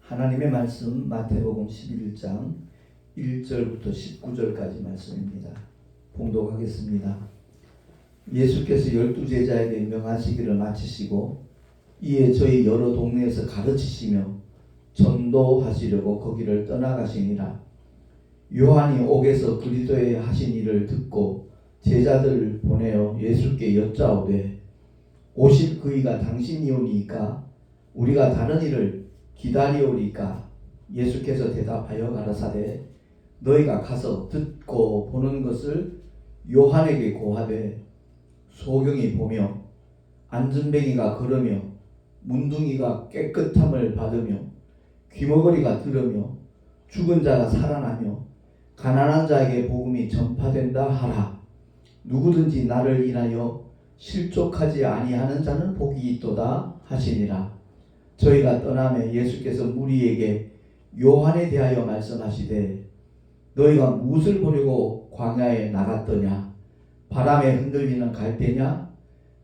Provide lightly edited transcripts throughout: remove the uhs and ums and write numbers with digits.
하나님의 말씀 마태복음 11장 1절부터 19절까지 말씀입니다. 봉독하겠습니다. 예수께서 12제자에게 명하시기를 마치시고 이에 저희 여러 동네에서 가르치시며 전도하시려고 거기를 떠나가시니라. 요한이 옥에서 그리스도의 하신 일을 듣고 제자들을 보내어 예수께 여짜오되 오실 그이가 당신이오니까 우리가 다른 일을 기다리오리까? 예수께서 대답하여 가라사대 너희가 가서 듣고 보는 것을 요한에게 고하되 소경이 보며 안전뱅이가 걸으며 문둥이가 깨끗함을 받으며 귀머거리가 들으며 죽은 자가 살아나며 가난한 자에게 복음이 전파된다 하라. 누구든지 나를 인하여 실족하지 아니하는 자는 복이 있도다 하시니라. 저희가 떠나며 예수께서 무리에게 요한에 대하여 말씀하시되 너희가 무엇을 보려고 광야에 나갔더냐? 바람에 흔들리는 갈대냐?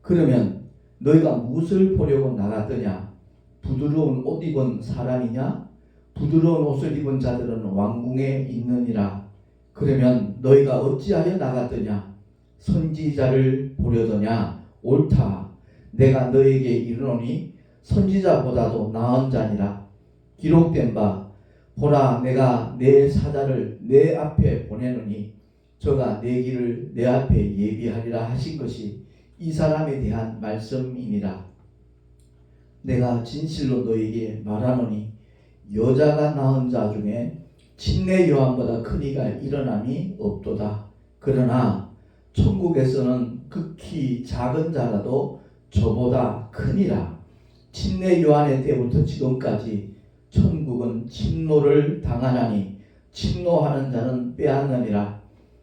그러면 너희가 무엇을 보려고 나갔더냐? 부드러운 옷 입은 사람이냐? 부드러운 옷을 입은 자들은 왕궁에 있느니라. 그러면 너희가 어찌하여 나갔더냐? 선지자를 보려더냐? 옳다. 내가 너희에게 이르노니 선지자보다도 나은 자니라. 기록된 바 보라 내가 내 사자를 내 앞에 보내노니 저가 내 길을 내 앞에 예비하리라 하신 것이 이 사람에 대한 말씀이니라. 내가 진실로 너희에게 말하노니 여자가 낳은 자 중에 침례 요한보다 큰 이가 일어남이 없도다. 그러나 천국에서는 극히 작은 자라도 저보다 크니라. 침례 요한의 때부터 지금까지 천국은 침노를 당하나니 침노하는 자는 빼앗느니라.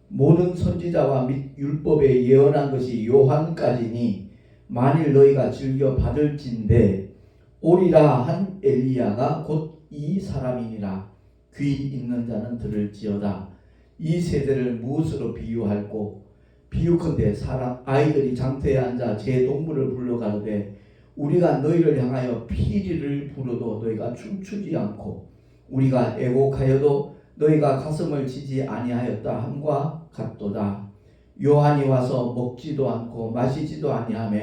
모든 선지자와 및 율법에 예언한 것이 요한까지니 만일 너희가 즐겨 받을진대 오리라 한 엘리야가 곧 이 사람이니라. 귀 있는 자는 들을지어다. 이 세대를 무엇으로 비유할꼬? 비유컨대 사람 아이들이 장터에 앉아 제 동물을 불러가르되 우리가 너희를 향하여 피리를 부르도 너희가 춤추지 않고 우리가 애곡하여도 너희가 가슴을 치지 아니하였다 함과 같도다. 요한이 와서 먹지도 않고 마시지도 아니하며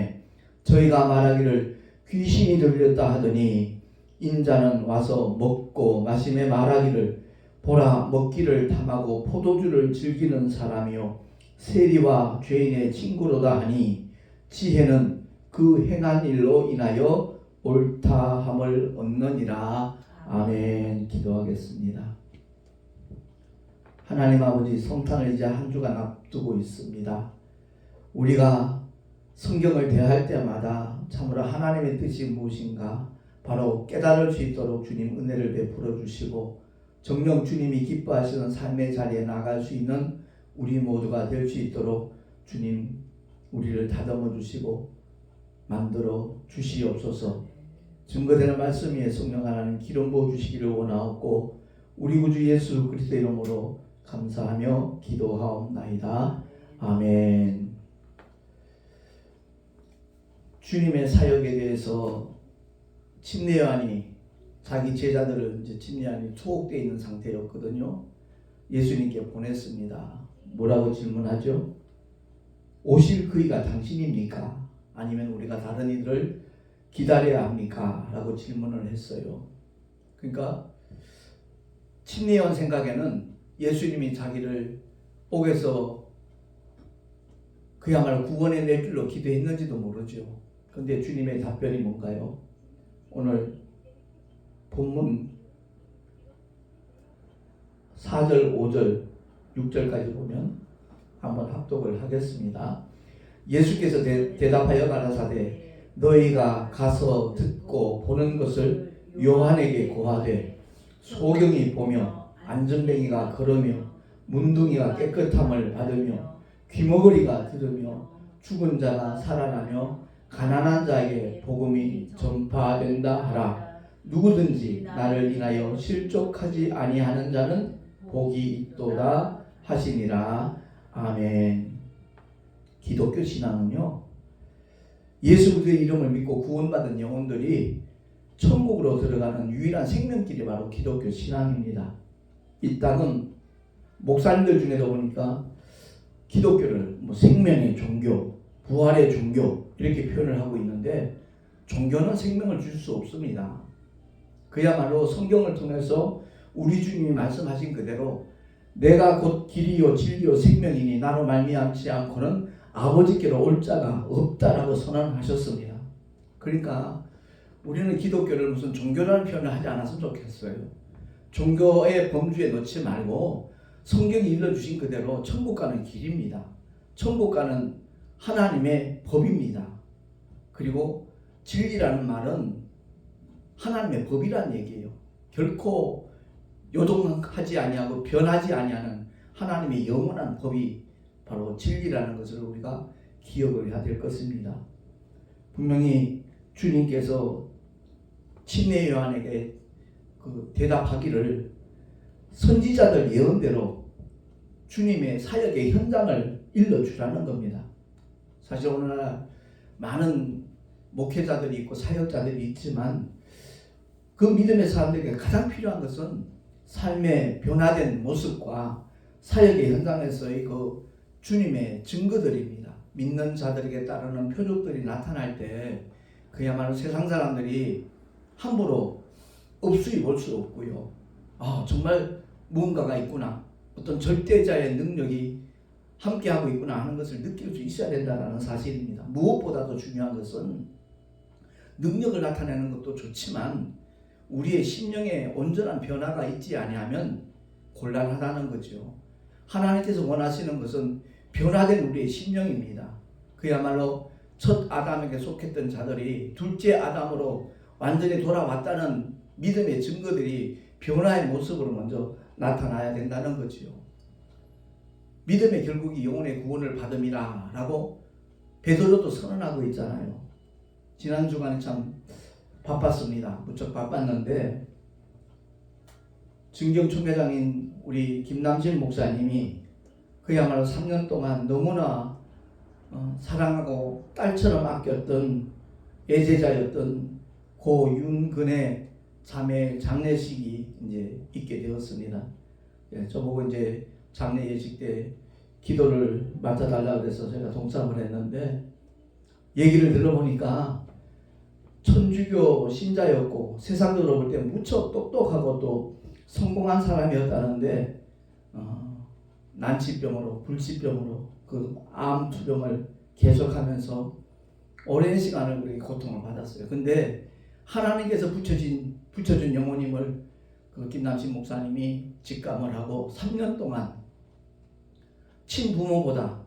저희가 말하기를 귀신이 들렸다 하더니 인자는 와서 먹고 마시며 말하기를 보라 먹기를 탐하고 포도주를 즐기는 사람이요 세리와 죄인의 친구로다 하니 지혜는 그 행한 일로 인하여 옳다함을 얻느니라. 아멘. 기도하겠습니다. 하나님 아버지, 성탄을 이제 한 주간 앞두고 있습니다. 우리가 성경을 대할 때마다 참으로 하나님의 뜻이 무엇인가 바로 깨달을 수 있도록 주님 은혜를 베풀어 주시고 정녕 주님이 기뻐하시는 삶의 자리에 나갈 수 있는 우리 모두가 될 수 있도록 주님 우리를 다듬어 주시고 만들어 주시옵소서. 증거되는 말씀 위에 성령 하나님 기름 부어 주시기를 원하옵고 우리 구주 예수 그리스도 이름으로 감사하며 기도하옵나이다. 아멘. 주님의 사역에 대해서 침례 요한이 자기 제자들을 이제 침례 요한이 투옥되어 있는 상태였거든요. 예수님께 보냈습니다. 뭐라고 질문하죠? 오실 그이가 당신입니까? 아니면 우리가 다른 이들을 기다려야 합니까? 라고 질문을 했어요. 그러니까 침례 요한 생각에는 예수님이 자기를 옥에서 그야말로 구원해 낼 줄로 기도했는지도 모르죠. 그런데 주님의 답변이 뭔가요? 오늘 본문 4절, 5절, 6절까지 보면 한번 합독을 하겠습니다. 예수께서 대답하여 가라사대 너희가 가서 듣고 보는 것을 요한에게 고하되 소경이 보며 안전뱅이가 걸으며 문둥이가 깨끗함을 받으며 귀머거리가 들으며 죽은 자가 살아나며 가난한 자에게 복음이 전파된다 하라. 누구든지 나를 인하여 실족하지 아니하는 자는 복이 있도다 하시니라. 아멘. 기독교 신앙은요 예수 그리스도의 이름을 믿고 구원받은 영혼들이 천국으로 들어가는 유일한 생명길이 바로 기독교 신앙입니다. 이 땅은 목사님들 중에도 보니까 기독교를 생명의 종교, 부활의 종교 이렇게 표현을 하고 있는데, 종교는 생명을 줄 수 없습니다. 그야말로 성경을 통해서 우리 주님이 말씀하신 그대로 내가 곧 길이요 진리요 생명이니 나로 말미암지 않고는 아버지께로 올 자가 없다라고 선언하셨습니다. 그러니까 우리는 기독교를 무슨 종교라는 표현을 하지 않았으면 좋겠어요. 종교의 범주에 넣지 말고 성경이 일러주신 그대로 천국 가는 길입니다. 천국 가는 하나님의 법입니다. 그리고 진리라는 말은 하나님의 법이란 얘기예요. 결코 요동하지 아니하고 변하지 아니하는 하나님의 영원한 법이 바로 진리라는 것을 우리가 기억을 해야 될 것입니다. 분명히 주님께서 침례 요한에게 대답하기를 선지자들 예언대로 주님의 사역의 현장을 일러주라는 겁니다. 사실 오늘날 많은 목회자들이 있고 사역자들이 있지만 그 믿음의 사람들에게 가장 필요한 것은 삶의 변화된 모습과 사역의 현장에서의 그 주님의 증거들입니다. 믿는 자들에게 따르는 표적들이 나타날 때 그야말로 세상 사람들이 함부로 업수히 볼 수 없고요. 정말 무언가가 있구나, 어떤 절대자의 능력이 함께하고 있구나 하는 것을 느낄 수 있어야 된다는 사실입니다. 무엇보다도 중요한 것은 능력을 나타내는 것도 좋지만 우리의 심령에 온전한 변화가 있지 아니하면 곤란하다는 거죠. 하나님께서 원하시는 것은 변화된 우리의 심령입니다. 그야말로 첫 아담에게 속했던 자들이 둘째 아담으로 완전히 돌아왔다는 믿음의 증거들이 변화의 모습으로 먼저 나타나야 된다는 거지요. 믿음의 결국이 영혼의 구원을 받음이라 라고 베드로도 선언하고 있잖아요. 지난 주간에 참 바빴습니다. 무척 바빴는데 증경총회장인 우리 김남진 목사님이 그야말로 3년 동안 너무나 사랑하고 딸처럼 아꼈던 애제자였던 고윤근의 자매 장례식이 이제 있게 되었습니다. 저보고 이제 장례 예식 때 기도를 맡아달라고 해서 제가 동참을 했는데, 얘기를 들어보니까 천주교 신자였고 세상적으로 볼 때 무척 똑똑하고 또 성공한 사람이었다는데 난치병으로 불치병으로 그 암 투병을 계속하면서 오랜 시간을 그렇게 고통을 받았어요. 근데 하나님께서 붙여준 영혼임을 그 김남신 목사님이 직감을 하고 3년 동안 친부모보다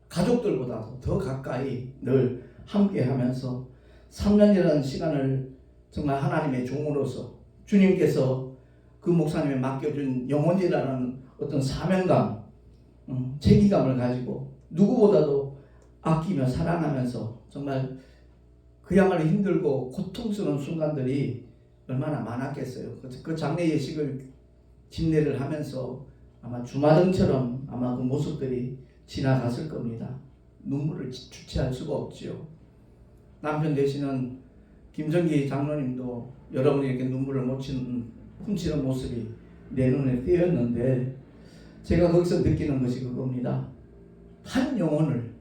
가족들보다도 더 가까이 늘 함께하면서 3년이라는 시간을 정말 하나님의 종으로서 주님께서 그 목사님에 맡겨준 영혼이라는 어떤 사명감, 책임감을 가지고 누구보다도 아끼며 사랑하면서 정말 그야말로 힘들고 고통스러운 순간들이 얼마나 많았겠어요. 그 장례 예식을 집례를 하면서 아마 주마등처럼 아마 그 모습들이 지나갔을 겁니다. 눈물을 주체할 수가 없지요. 남편 되시는 김정기 장로님도 여러분이 이렇게 눈물을 훔치는 모습이 내 눈에 띄었는데, 제가 거기서 느끼는 것이 그겁니다. 한 영혼을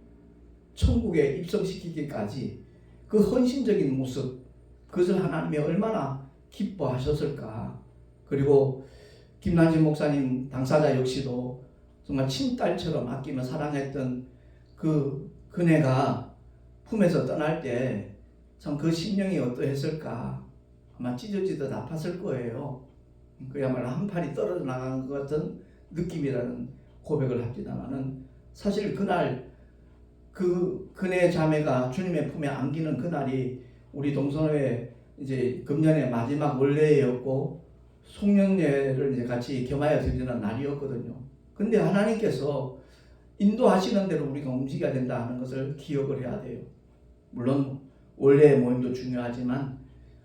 천국에 입성시키기까지 그 헌신적인 모습, 그것을 하나님이 얼마나 기뻐하셨을까. 그리고 김남진 목사님 당사자 역시도 정말 친딸처럼 아끼며 사랑했던 그 그네가 품에서 떠날 때 참 그 심령이 어떠했을까. 아마 찢어지듯 아팠을 거예요. 그야말로 한 팔이 떨어져 나간 것 같은 느낌이라는 고백을 합니다만은, 사실 그날 그 그네 자매가 주님의 품에 안기는 그날이 우리 동성회 이제 금년의 마지막 원례였고 송년회를 이제 같이 겸하여 드리는 날이었거든요. 근데 하나님께서 인도하시는 대로 우리가 움직여야 된다 하는 것을 기억을 해야 돼요. 물론 원래의 모임도 중요하지만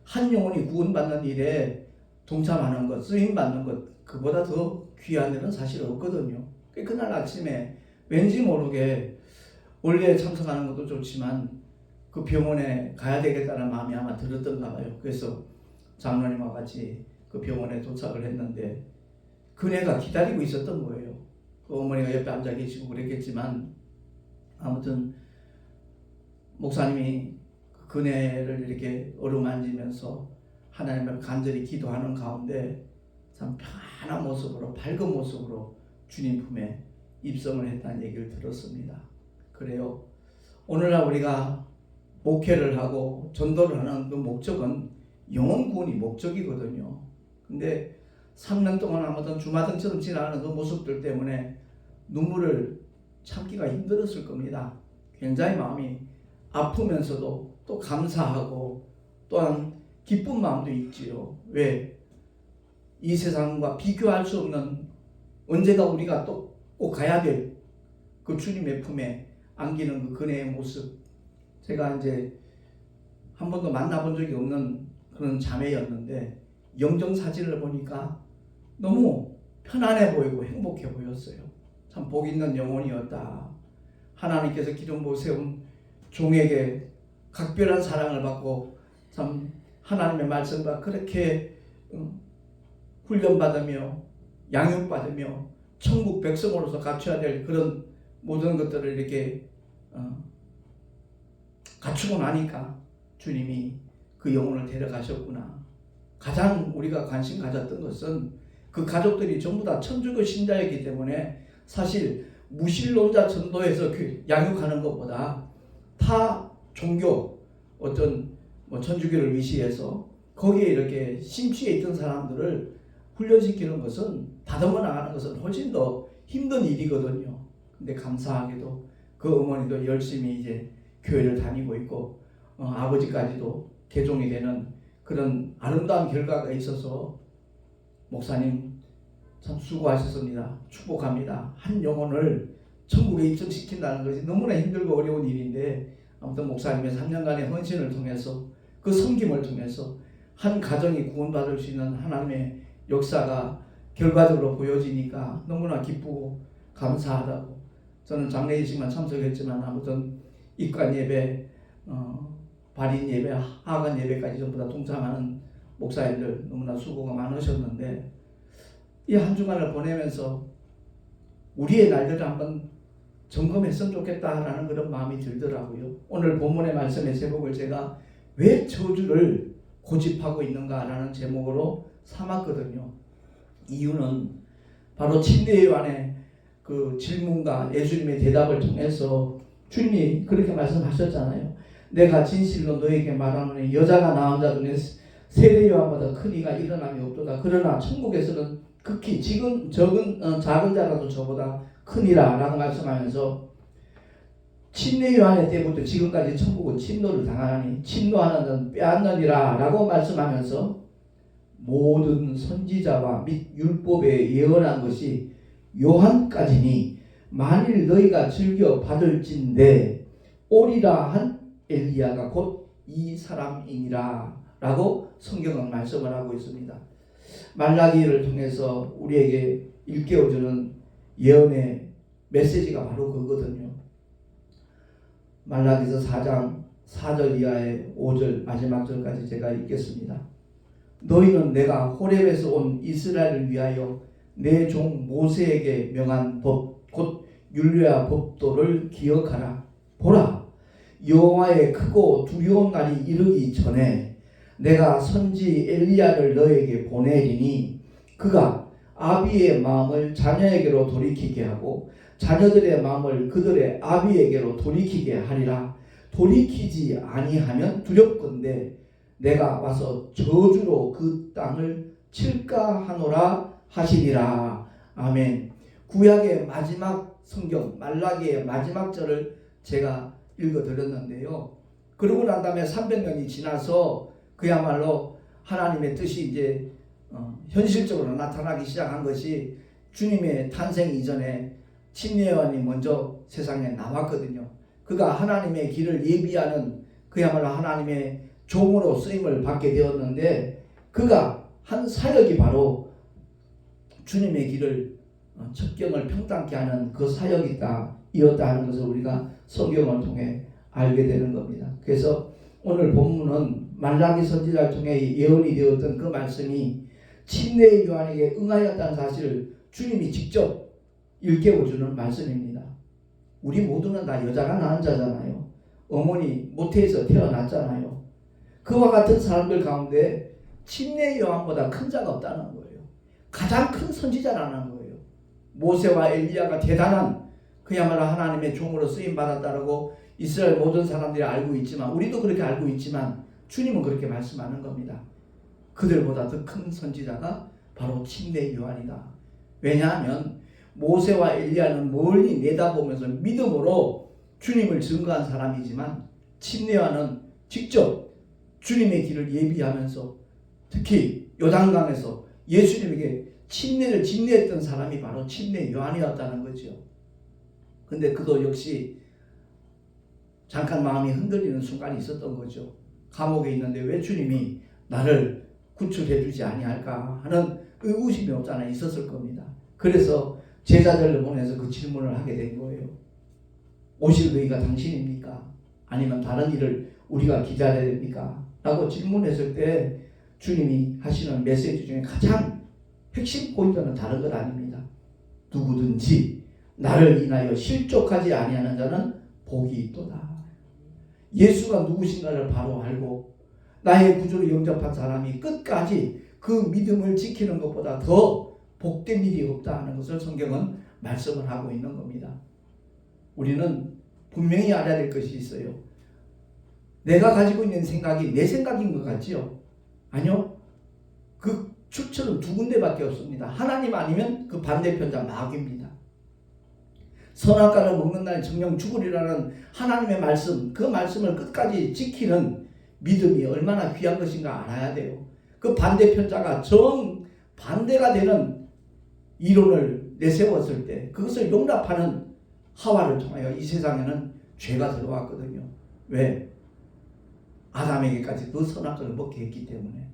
한 영혼이 구원받는 일에 동참하는 것, 쓰임받는 것, 그보다 더 귀한 일은 사실 없거든요. 그날 아침에 왠지 모르게 원래 참석하는 것도 좋지만 그 병원에 가야 되겠다는 마음이 아마 들었던가 봐요. 그래서 장로님과 같이 그 병원에 도착을 했는데 그네가 기다리고 있었던 거예요. 그 어머니가 옆에 앉아 계시고 그랬겠지만 아무튼 목사님이 그네를 이렇게 어루만지면서 하나님을 간절히 기도하는 가운데 참 편안한 모습으로 밝은 모습으로 주님 품에 입성을 했다는 얘기를 들었습니다. 그래요. 오늘날 우리가 목회를 하고 전도를 하는 그 목적은 영혼 구원이 목적이거든요. 근데 3년 동안 아무튼 주마등처럼 지나가는 그 모습들 때문에 눈물을 참기가 힘들었을 겁니다. 굉장히 마음이 아프면서도 또 감사하고 또한 기쁜 마음도 있지요. 왜? 이 세상과 비교할 수 없는 언제가 우리가 또 꼭 가야 될 그 주님의 품에 안기는 그 그네의 모습. 제가 이제 한 번도 만나본 적이 없는 그런 자매였는데 영정 사진을 보니까 너무 편안해 보이고 행복해 보였어요. 참 복 있는 영혼이었다. 하나님께서 기름 부어 세운 종에게 각별한 사랑을 받고 참 하나님의 말씀과 그렇게 훈련받으며 양육받으며 천국 백성으로서 갖춰야 될 그런 모든 것들을 이렇게 갖추고 나니까 주님이 그 영혼을 데려가셨구나. 가장 우리가 관심 가졌던 것은 그 가족들이 전부 다 천주교 신자였기 때문에 사실 무신론자 전도에서 양육하는 것보다 타 종교 어떤 천주교를 위시해서 거기에 이렇게 심취해 있던 사람들을 훈련시키는 것은 다듬어 나가는 것은 훨씬 더 힘든 일이거든요. 근데 감사하게도 그 어머니도 열심히 이제 교회를 다니고 있고 아버지까지도 개종이 되는 그런 아름다운 결과가 있어서 목사님 참 수고하셨습니다. 축복합니다. 한 영혼을 천국에 입성시킨다는 것이 너무나 힘들고 어려운 일인데 아무튼 목사님의 3년간의 헌신을 통해서 그 섬김을 통해서 한 가정이 구원받을 수 있는 하나님의 역사가 결과적으로 보여지니까 너무나 기쁘고 감사하다고. 저는 장례식만 참석했지만 아무튼 입관 예배, 발인 예배, 하관 예배까지 전부 다 동참하는 목사님들 너무나 수고가 많으셨는데 이 한 주간을 보내면서 우리의 날들을 한번 점검했으면 좋겠다라는 그런 마음이 들더라고요. 오늘 본문의 말씀의 제목을 제가 왜 저주를 고집하고 있는가라는 제목으로 삼았거든요. 이유는 바로 침례 요한의 그 질문과 예수님의 대답을 통해서 주님이 그렇게 말씀하셨잖아요. 내가 진실로 너에게 말하노니 여자가 낳은 자 중에 세례 요한보다 큰 이가 일어남이 없도다. 그러나 천국에서는 극히 작은 자라도 저보다 크니라 라고 말씀하면서 침례 요한의 때부터 지금까지 천국은 침노를 당하니 침노하는 자는 빼앗느니라 라고 말씀하면서 모든 선지자와 및 율법에 예언한 것이 요한까지니 만일 너희가 즐겨 받을진대 오리라 한 엘리야가 곧 이 사람이니라 라고 성경은 말씀을 하고 있습니다. 말라기를 통해서 우리에게 일깨워주는 예언의 메시지가 바로 그거거든요. 말라기서 4장 4절 이하의 5절 마지막 절까지 제가 읽겠습니다. 너희는 내가 호렙에서 온 이스라엘을 위하여 내 종 모세에게 명한 법 곧 율례와 법도를 기억하라. 보라, 여호와의 크고 두려운 날이 이르기 전에 내가 선지 엘리야를 너에게 보내리니 그가 아비의 마음을 자녀에게로 돌이키게 하고 자녀들의 마음을 그들의 아비에게로 돌이키게 하리라. 돌이키지 아니하면 두렵건대 내가 와서 저주로 그 땅을 칠까 하노라 하시니라. 아멘. 구약의 마지막 성경 말라기의 마지막 절을 제가 읽어드렸는데요. 그러고 난 다음에 300년이 지나서 그야말로 하나님의 뜻이 이제 현실적으로 나타나기 시작한 것이 주님의 탄생 이전에 침례 요한이 먼저 세상에 나왔거든요. 그가 하나님의 길을 예비하는 그야말로 하나님의 종으로 쓰임을 받게 되었는데 그가 한 사역이 바로 주님의 길을 첩경을 평탄케 하는 그 사역이었다 하는 것을 우리가 성경을 통해 알게 되는 겁니다. 그래서 오늘 본문은 말라기 선지자를 통해 예언이 되었던 그 말씀이 침례의 요한에게 응하였다는 사실을 주님이 직접 일깨워주는 말씀입니다. 우리 모두는 다 여자가 낳은 자잖아요. 어머니 모태에서 태어났잖아요. 그와 같은 사람들 가운데 침례의 요한보다 큰 자가 없다는 거예요. 가장 큰 선지자라는 거예요. 모세와 엘리야가 대단한 그야말로 하나님의 종으로 쓰임받았다라고 이스라엘 모든 사람들이 알고 있지만, 우리도 그렇게 알고 있지만 주님은 그렇게 말씀하는 겁니다. 그들보다 더 큰 선지자가 바로 침례의 요한이다. 왜냐하면 모세와 엘리야는 멀리 내다보면서 믿음으로 주님을 증거한 사람이지만, 침례 요한은 직접 주님의 길을 예비하면서 특히 요단강에서 예수님에게 침례를 진례했던 사람이 바로 침례 요한이었다는 거죠. 근데 그도 역시 잠깐 마음이 흔들리는 순간이 있었던 거죠. 감옥에 있는데 왜 주님이 나를 구출해 주지 아니할까 하는 의구심이 없잖아 있었을 겁니다. 그래서 제자들을 보내서 그 질문을 하게 된 거예요. 오실 의가 당신입니까? 아니면 다른 일을 우리가 기다려야 됩니까? 라고 질문했을 때 주님이 하시는 메시지 중에 가장 핵심 포인트는 다른 것 아닙니다. 누구든지 나를 인하여 실족하지 아니하는 자는 복이 있도다. 예수가 누구신가를 바로 알고 나의 구주를 영접한 사람이 끝까지 그 믿음을 지키는 것보다 더 복된 일이 없다 하는 것을 성경은 말씀을 하고 있는 겁니다. 우리는 분명히 알아야 될 것이 있어요. 내가 가지고 있는 생각이 내 생각인 것 같지요? 아니요. 그 출처는 두 군데밖에 없습니다. 하나님 아니면 그 반대편자 마귀입니다. 선악과를 먹는 날 정령 죽으리라는 하나님의 말씀, 그 말씀을 끝까지 지키는 믿음이 얼마나 귀한 것인가 알아야 돼요. 그 반대편자가 정반대가 되는 이론을 내세웠을 때 그것을 용납하는 하와를 통하여 이 세상에는 죄가 들어왔거든요. 왜? 아담에게까지 그 선악과를 먹게 했기 때문에.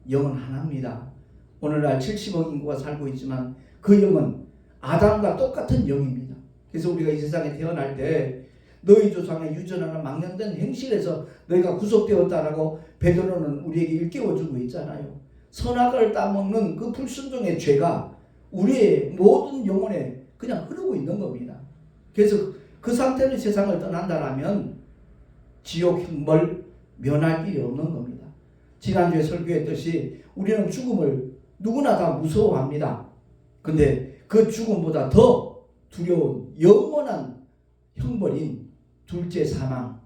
영은 하나입니다. 오늘날 70억 인구가 살고 있지만 그 영은 아담과 똑같은 영입니다. 그래서 우리가 이 세상에 태어날 때 너희 조상의 유전하는 망령된 행실에서 너희가 구속되었다라고 베드로는 우리에게 일깨워주고 있잖아요. 선악을 따먹는 그 불순종의 죄가 우리의 모든 영혼에 그냥 흐르고 있는 겁니다. 그래서 그 상태로 세상을 떠난다라면 지옥 형벌 면할 길이 없는 겁니다. 지난주에 설교했듯이 우리는 죽음을 누구나 다 무서워합니다. 근데 그 죽음보다 더 두려운 영원한 형벌인 둘째 사망,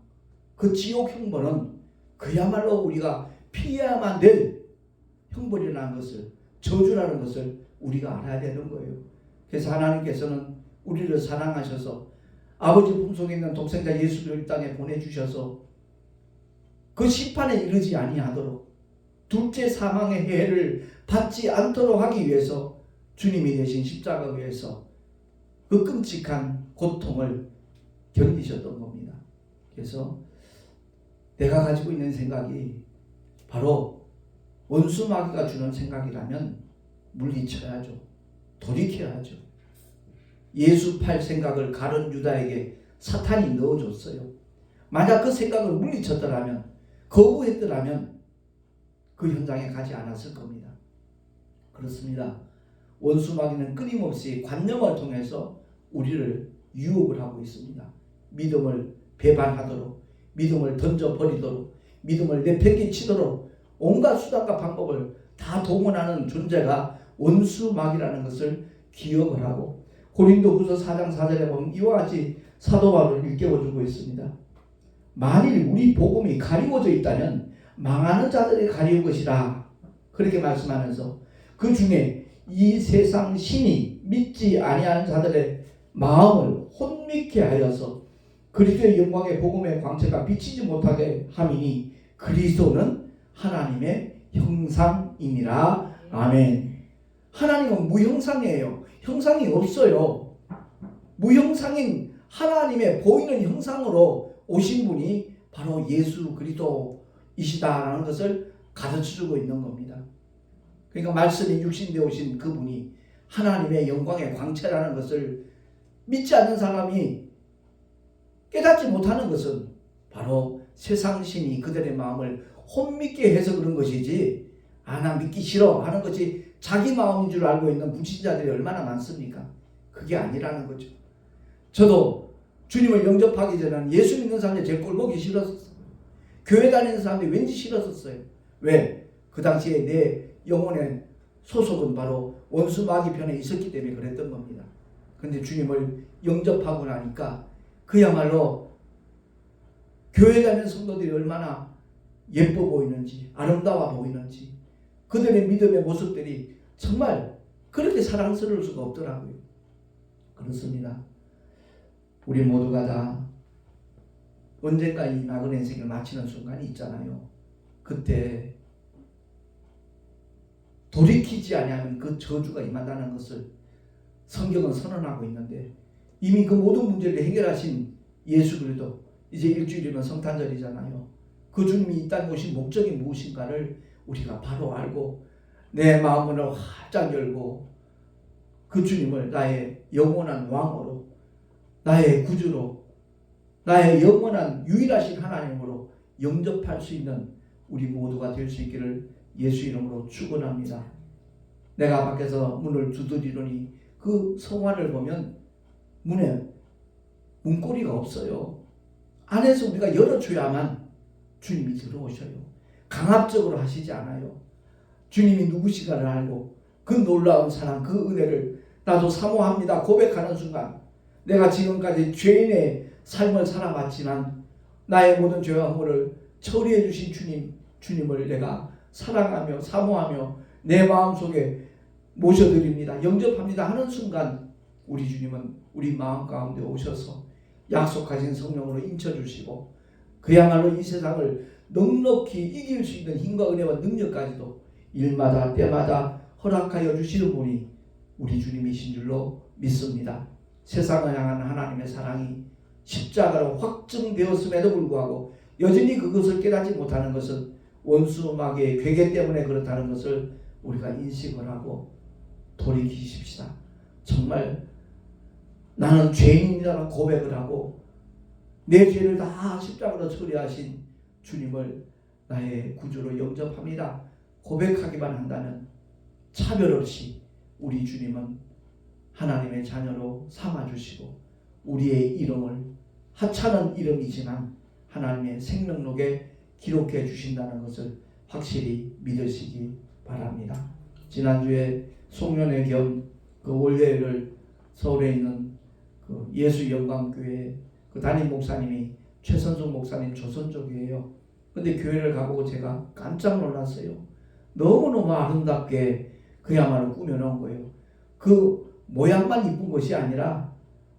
그 지옥 형벌은 그야말로 우리가 피해야만 될 형벌이라는 것을, 저주라는 것을 우리가 알아야 되는 거예요. 그래서 하나님께서는 우리를 사랑하셔서 아버지 품속에 있는 독생자 예수를 이 땅에 보내주셔서 그 심판에 이르지 아니하도록 둘째 사망의 해를 받지 않도록 하기 위해서 주님이 되신 십자가 위에서 그 끔찍한 고통을 견디셨던 겁니다. 그래서 내가 가지고 있는 생각이 바로 원수 마귀가 주는 생각이라면 물리쳐야죠. 돌이켜야죠. 예수 팔 생각을 가룟 유다에게 사탄이 넣어줬어요. 만약 그 생각을 물리쳤더라면, 거부했더라면 그 현장에 가지 않았을 겁니다. 그렇습니다. 원수 마귀는 끊임없이 관념을 통해서 우리를 유혹을 하고 있습니다. 믿음을 배반하도록, 믿음을 던져버리도록, 믿음을 내팽개치도록 온갖 수단과 방법을 다 동원하는 존재가 원수 마귀라는 것을 기억을 하고, 고린도후서 4장 4절에 보면 이와 같이 사도 바울을 일깨워주고 있습니다. 만일 우리 복음이 가리워져 있다면 망하는 자들이 가리운 것이라 그렇게 말씀하면서 그 중에 이 세상 신이 믿지 아니하는 자들의 마음을 혼미케 하여서 그리스도의 영광의 복음의 광채가 비치지 못하게 함이니 그리스도는 하나님의 형상이니라. 아멘. 하나님은 무형상이에요. 형상이 없어요. 무형상인 하나님의 보이는 형상으로 오신 분이 바로 예수 그리스도이시다라는 것을 가르쳐주고 있는 겁니다. 그러니까 말씀이 육신되어 오신 그분이 하나님의 영광의 광채라는 것을 믿지 않는 사람이 깨닫지 못하는 것은 바로 세상 신이 그들의 마음을 혼믿게 해서 그런 것이지, 나 믿기 싫어 하는 것이 자기 마음인 줄 알고 있는 불신자들이 얼마나 많습니까? 그게 아니라는 거죠. 저도 주님을 영접하기 전에는 예수 믿는 사람들이 제일 꼴보기 싫었어요. 교회 다니는 사람들이 왠지 싫었었어요. 왜? 그 당시에 내 영혼의 소속은 바로 원수 마귀 편에 있었기 때문에 그랬던 겁니다. 그런데 주님을 영접하고 나니까 그야말로 교회 다니는 성도들이 얼마나 예뻐 보이는지, 아름다워 보이는지, 그들의 믿음의 모습들이 정말 그렇게 사랑스러울 수가 없더라고요. 그렇습니다. 우리 모두가 다 언젠가 이 나그네 인생을 마치는 순간이 있잖아요. 그때 돌이키지 아니하면 그 저주가 임한다는 것을 성경은 선언하고 있는데, 이미 그 모든 문제를 해결하신 예수 그리스도, 이제 일주일이면 성탄절이잖아요. 그 주님이 이 땅에 오신 목적이 무엇인가를 우리가 바로 알고 내 마음을 활짝 열고 그 주님을 나의 영원한 왕으로, 나의 구주로, 나의 영원한 유일하신 하나님으로 영접할 수 있는 우리 모두가 될 수 있기를 예수 이름으로 축원합니다. 내가 밖에서 문을 두드리노니 그 성화를 보면 문에 문고리가 없어요. 안에서 우리가 열어줘야만 주님이 들어오셔요. 강압적으로 하시지 않아요. 주님이 누구시가를 알고 그 놀라운 사랑, 그 은혜를 나도 사모합니다 고백하는 순간, 내가 지금까지 죄인의 삶을 살아왔지만 나의 모든 죄와 허물을 처리해 주신 주님을 내가 사랑하며 사모하며 내 마음속에 모셔드립니다, 영접합니다 하는 순간 우리 주님은 우리 마음 가운데 오셔서 약속하신 성령으로 인쳐주시고 그야말로 이 세상을 넉넉히 이길 수 있는 힘과 은혜와 능력까지도 일마다 때마다 허락하여 주시는 분이 우리 주님이신 줄로 믿습니다. 세상을 향한 하나님의 사랑이 십자가로 확증되었음에도 불구하고 여전히 그것을 깨닫지 못하는 것은 원수 마귀의 괴계 때문에 그렇다는 것을 우리가 인식을 하고 돌이키십시다. 정말 나는 죄인이라는 고백을 하고 내 죄를 다 십자가로 처리하신 주님을 나의 구주로 영접합니다 고백하기만 한다면 차별 없이 우리 주님은 하나님의 자녀로 삼아주시고 우리의 이름을 하찮은 이름이지만 하나님의 생명록에 기록해 주신다는 것을 확실히 믿으시기 바랍니다. 지난주에 송년회 겸 그 월요일을 서울에 있는 그 예수 영광교회 그 담임 목사님이 최선숙 목사님 조선족이에요. 근데 교회를 가보고 제가 깜짝 놀랐어요. 너무너무 아름답게 그야말로 꾸며놓은 거예요. 그 모양만 이쁜 것이 아니라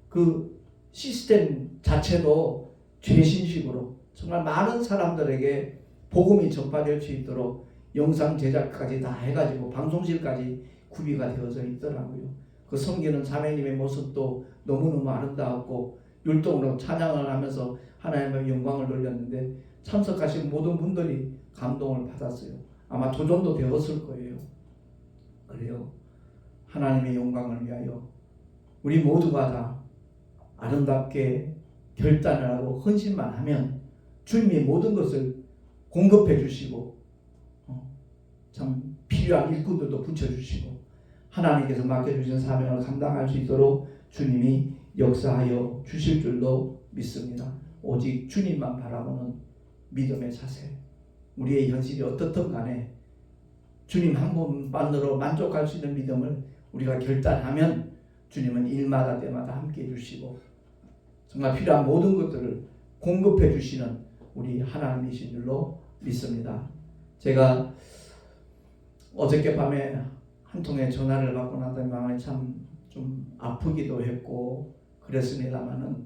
그 시스템 자체도 최신식으로 정말 많은 사람들에게 복음이 전파될 수 있도록 영상 제작까지 다 해가지고 방송실까지 구비가 되어져 있더라고요. 그 섬기는 자매님의 모습도 너무너무 아름다웠고 율동으로 찬양을 하면서 하나님의 영광을 돌렸는데 참석하신 모든 분들이 감동을 받았어요. 아마 도전도 되었을 거예요. 그래요. 하나님의 영광을 위하여 우리 모두가 다 아름답게 결단을 하고 헌신만 하면 주님이 모든 것을 공급해 주시고 참 필요한 일꾼들도 붙여주시고 하나님께서 맡겨주신 사명을 감당할 수 있도록 주님이 역사하여 주실 줄로 믿습니다. 오직 주님만 바라보는 믿음의 자세, 우리의 현실이 어떻든 간에 주님 한 분만으로 만족할 수 있는 믿음을 우리가 결단하면 주님은 일마다 때마다 함께 해주시고 정말 필요한 모든 것들을 공급해 주시는 우리 하나님이신 줄로 믿습니다. 제가 어저께 밤에 한 통의 전화를 받고 나더니 마음이 참 좀 아프기도 했고 그랬습니다만은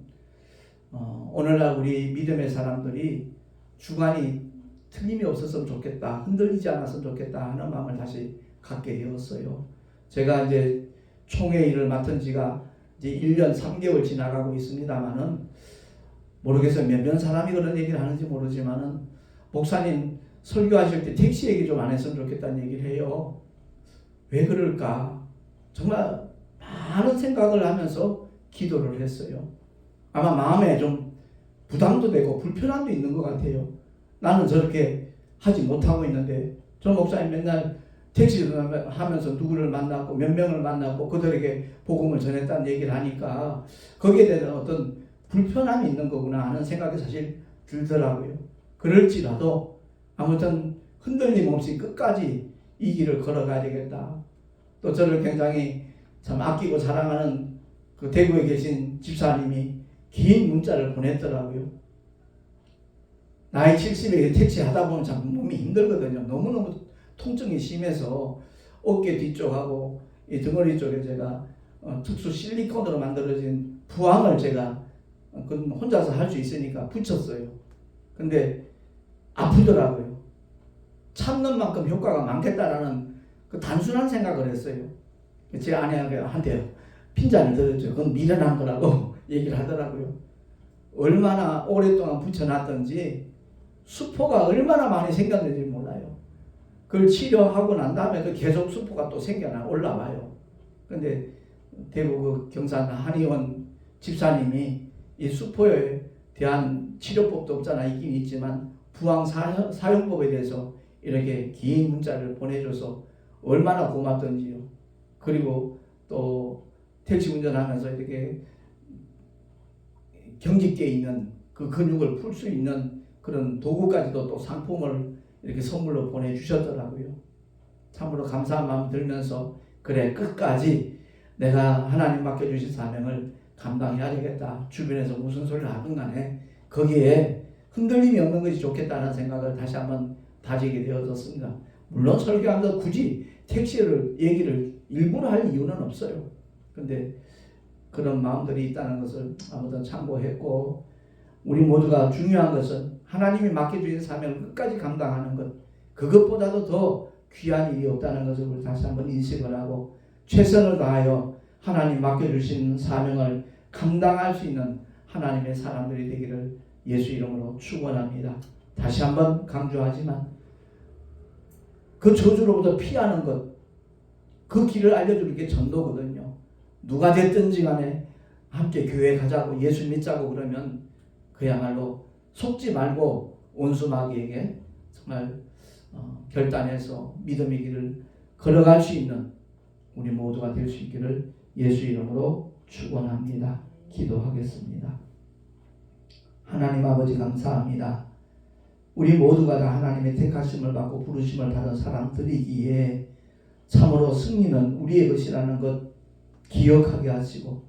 오늘날 우리 믿음의 사람들이 주관이 틀림이 없었으면 좋겠다, 흔들리지 않았으면 좋겠다 하는 마음을 다시 갖게 되었어요. 제가 이제 총회 일을 맡은 지가 이제 1년 3개월 지나가고 있습니다만은 모르겠어요. 몇몇 사람이 그런 얘기를 하는지 모르지만은 목사님 설교하실 때 택시 얘기 좀 안 했으면 좋겠다는 얘기를 해요. 왜 그럴까? 정말 많은 생각을 하면서 기도를 했어요. 아마 마음에 좀 부담도 되고 불편함도 있는 것 같아요. 나는 저렇게 하지 못하고 있는데, 저 목사님 맨날 택시를 하면서 누구를 만났고 몇 명을 만났고 그들에게 복음을 전했다는 얘기를 하니까 거기에 대한 어떤 불편함이 있는 거구나 하는 생각이 사실 들더라고요. 그럴지라도 아무튼 흔들림 없이 끝까지 이 길을 걸어가야 되겠다. 또 저를 굉장히 참 아끼고 사랑하는 그 대구에 계신 집사님이 긴 문자를 보냈더라고요. 나이 70에 택시 하다 보면 참 몸이 힘들거든요. 너무너무 통증이 심해서 어깨 뒤쪽하고 이 등허리 쪽에 제가 특수 실리콘으로 만들어진 부항을 제가 혼자서 할 수 있으니까 붙였어요. 근데 아프더라고요. 참는 만큼 효과가 많겠다라는 그 단순한 생각을 했어요. 제 아내한테 핀잔을 들었죠. 그건 미련한 거라고 얘기를 하더라고요. 얼마나 오랫동안 붙여놨던지 수포가 얼마나 많이 생겼는지 몰라요. 그걸 치료하고 난 다음에도 계속 수포가 또 올라와요. 근데 대구 그 경산 한의원 집사님이 이 수포에 대한 치료법도 없잖아. 있긴 있지만 부항 사용법에 대해서 이렇게 긴 문자를 보내줘서 얼마나 고맙던지요. 그리고 또 택시 운전하면서 이렇게 경직돼 있는 그 근육을 풀 수 있는 그런 도구까지도 또 상품을 이렇게 선물로 보내주셨더라고요. 참으로 감사한 마음 들면서 그래 끝까지 내가 하나님 맡겨주신 사명을 감당해야 되겠다. 주변에서 무슨 소리를 하든 간에 거기에 흔들림이 없는 것이 좋겠다는 생각을 다시 한번 다지게 되어졌습니다. 물론 설교하면서 굳이 택시를 얘기를 일부러 할 이유는 없어요. 근데 그런 마음들이 있다는 것을 아무튼 참고했고, 우리 모두가 중요한 것은 하나님이 맡겨주신 사명을 끝까지 감당하는 것, 그것보다도 더 귀한 일이 없다는 것을 우리 다시 한번 인식을 하고 최선을 다하여 하나님 맡겨주신 사명을 감당할 수 있는 하나님의 사람들이 되기를 예수 이름으로 축원합니다. 다시 한번 강조하지만 그 저주로부터 피하는 것, 그 길을 알려주는 게 전도거든요. 누가 됐든지 간에 함께 교회 가자고 예수 믿자고 그러면 그야말로 속지 말고 온수마귀에게 정말 결단해서 믿음의 길을 걸어갈 수 있는 우리 모두가 될 수 있기를 예수 이름으로 축원합니다. 기도하겠습니다. 하나님 아버지 감사합니다. 우리 모두가 다 하나님의 택하심을 받고 부르심을 받은 사람들이기에 참으로 승리는 우리의 것이라는 것 기억하게 하시고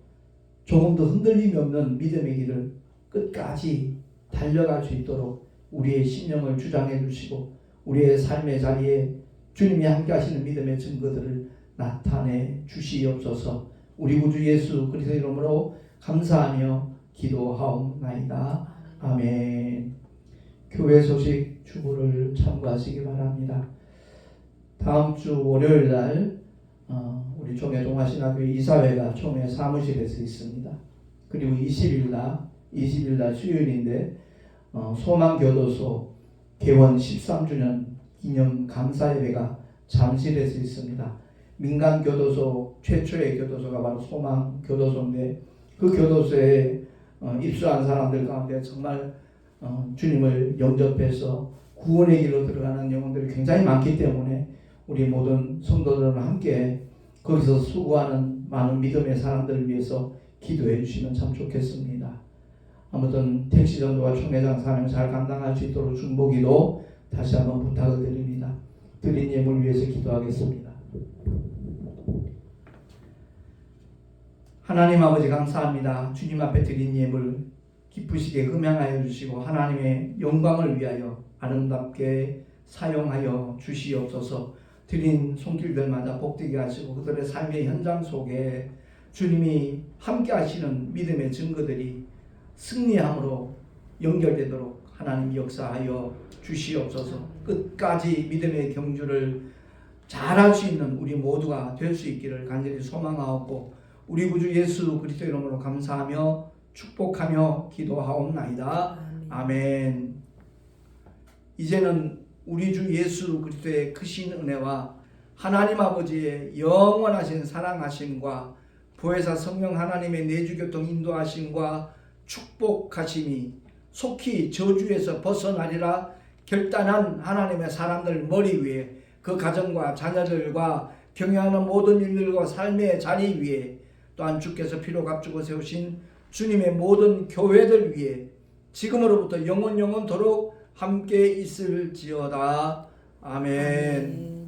조금도 흔들림이 없는 믿음의 길을 끝까지 달려갈 수 있도록 우리의 심령을 주장해 주시고 우리의 삶의 자리에 주님이 함께 하시는 믿음의 증거들을 나타내 주시옵소서. 우리 구주 예수 그리스도 이름으로 감사하며 기도하옵나이다. 아멘. 교회 소식 주보를 참고하시기 바랍니다. 다음 주 월요일 날 우리 총회 동아신학교 이사회가 총회 사무실에서 있습니다. 그리고 20일 날 수요일인데 소망교도소 개원 13주년 기념 감사예배가 잠실에서 있습니다. 민간교도소 최초의 교도소가 바로 소망교도소인데 그 교도소에 입수한 사람들 가운데 정말 주님을 영접해서 구원의 길로 들어가는 영혼들이 굉장히 많기 때문에 우리 모든 성도들과 함께 거기서 수고하는 많은 믿음의 사람들을 위해서 기도해 주시면 참 좋겠습니다. 아무튼 택시전도와 총회장 사명 잘 감당할 수 있도록 중보기도 다시 한번 부탁을 드립니다. 드린 예물 위해서 기도하겠습니다. 하나님 아버지 감사합니다. 주님 앞에 드린 예물 기쁘시게 흠양하여 주시고 하나님의 영광을 위하여 아름답게 사용하여 주시옵소서. 드린 손길들마다 복되게 하시고 그들의 삶의 현장 속에 주님이 함께 하시는 믿음의 증거들이 승리함으로 연결되도록 하나님 역사하여 주시옵소서. 끝까지 믿음의 경주를 잘할 수 있는 우리 모두가 될 수 있기를 간절히 소망하옵고 우리 구주 예수 그리스도 이름으로 감사하며 축복하며 기도하옵나이다. 아멘. 이제는 우리 주 예수 그리스도의 크신 은혜와 하나님 아버지의 영원하신 사랑하심과 보혜사 성령 하나님의 내주교통 인도하심과 축복하심이 속히 저주에서 벗어나리라 결단한 하나님의 사람들 머리 위에 그 가정과 자녀들과 경영하는 모든 일들과 삶의 자리 위에 또한 주께서 피로 값주고 세우신 주님의 모든 교회들 위에 지금으로부터 영원토록 함께 있을지어다. 아멘.